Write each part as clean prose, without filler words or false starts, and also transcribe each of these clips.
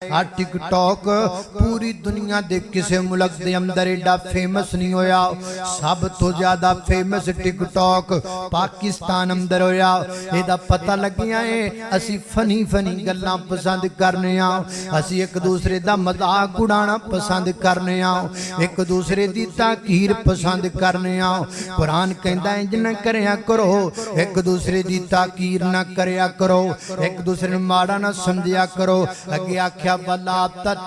आ TikTok पूरी दुनिया दे किसी मुल्क दे अंदर एडा फेमस नहीं होया। सब तो ज्यादा फेमस टिकटॉक पाकिस्तान अंदर होया। एदा पता लगिया है असी फनी फनी गल्लां पसंद करने असी एक दूसरे दा मजाक उड़ाना पसंद करने एक दूसरे दी ताकीर पसंद करने कुरान कहंदा इंज न करया करो, एक दूसरे दी ताकीर ना करया करो, एक दूसरे नूं माड़ा ना समझिया करो। अगे आख्या वला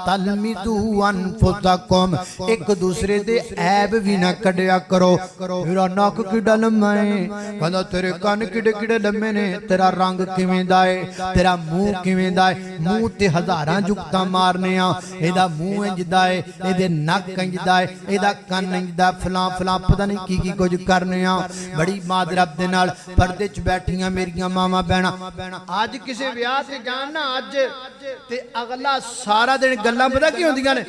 तलमिदू अनफुसकुम, एक दूसरे दे ऐब भी ना कढ़िया करो। तेरा नक किड्डा लम्मा है, कहंदा तेरे कन किड्डे किड्डे लम्मे ने, तेरा रंग किवें दा है, तेरा मुंह किवें दा है। मुंह ते हजारां जुगतां मारने आ, एदा मुंह इंज दा है, एदे नक इंज दा है, एदा कन इंज दा, फलां फलां पता नहीं की कुछ करने आ। बड़ी मादरत दे नाल पर्दे च बैठियां मेरियां मावां भैणां। अज किसी विआह ते जान ना अज ते अगला सारा दिन गल्लां पता की होंदियां ने,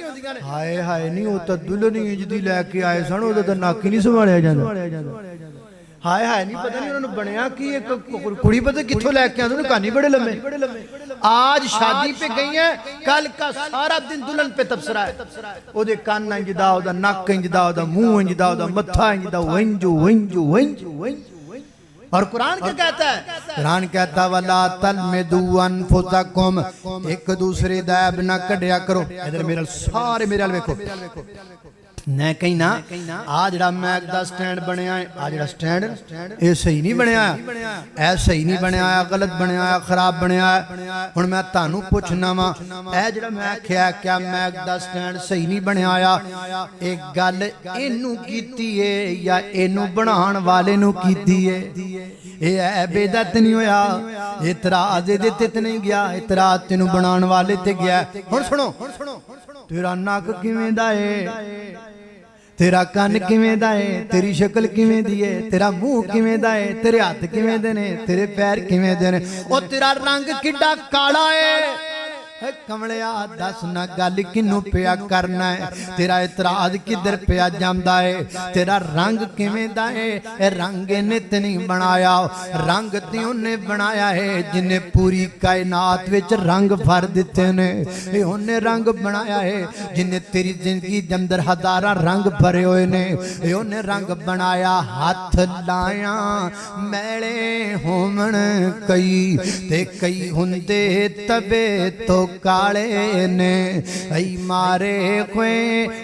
हाय हाय नहीं वो तो दुल्हन इंज दी लैके आए सन, ओदा तां नक ही नहीं संभालिया जांदा। हाय हाय नहीं पता नहीं उन्होंने बनया कि एक कुड़ी पता कित्थों लैके आंदे, उन्होंने कान ही बड़े लम्मे। आज शादी पे गई है, कल का सारा दिन दुल्हन पे तबसरा है। ओदे कान इंज दा, ओदा नक इंज दा, ओदा मुंह इंज दा, ओदा मत्था इंज दा, वंजू वंजू वंजू वंजू। और कुरान क्या कहता है? कुरान कहता वला तलमिदू अनफुसकुम, एक दूसरे दा ऐब ना कढ़िया करो। इधर मेरे सारे मेरे वाल वेखो, मैं कहीं ना आ जड़ा मैक दा स्टैंड बनया है, आ जड़ा स्टैंड ये सही नहीं बनया, ऐ सही नहीं बनया, गलत बनया, खराब बनया। हुण मैं तानू पुछना वा, ऐ जड़ा मैं आख्या क्या मैक दा स्टैंड सही नहीं बनया, एक गल इनू कीती है या इनू बनाण वाले नू कीती है? ये ऐ बेदत नहीं होया, इतराज दे ते नहीं गया, इतराज तेनू बनाण वाले ते गया। हुण सुनो, तेरा नक किवें दा है, तेरा कान किवें दा है, तेरी शक्ल किवें दी है, तेरा मुंह किवें दा है, तेरे हाथ किवें दे ने, तेरे पैर किवें दे ने, ओ तेरा रंग किड्डा काला है। कमलिया दस ना गल किनू पिया करना है, तेरा इतराज किधर पिया जांदा है, तेरा रंग किवें दा है? ए रंग नित नहीं बनाया, रंग ते उन्हें बनाया है जिन्हें पूरी कायनात विच रंग भर दिते ने। ए उन्हें रंग बनाया है जिन्हें तेरी जिंदगी दे अंदर हजारां रंग भरे हुए ने। ए उन्हें रंग बनाया, हाथ लाया मैले होमण कई ते कई हुंदे तबे तो काले ने, आई मारे खोए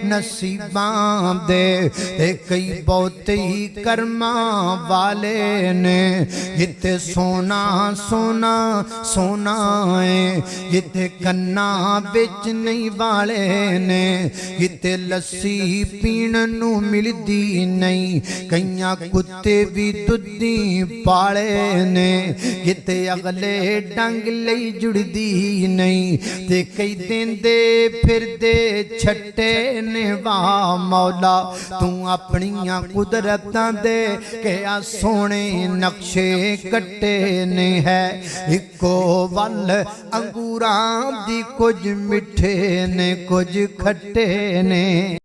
नसीबां दे ते कई बहुत ही कर्मा वाले ने। जिते सोना सोना सोना है, जिते कन्ना बिच नहीं वाले ने, जिते लस्सी पीण नू मिलदी नहीं, कईयां कुत्ते भी दुधी पाले ने, जिते अगले डंग लई जुड़दी नहीं ते कई देंदे फिरदे छट्टे ने। वाह मौला तू अपनियां कुदरतां दे क्या सोने नक्शे कट्टे ने है। इको वल अंगूरां दी कुछ मिठे ने कुछ खट्टे ने।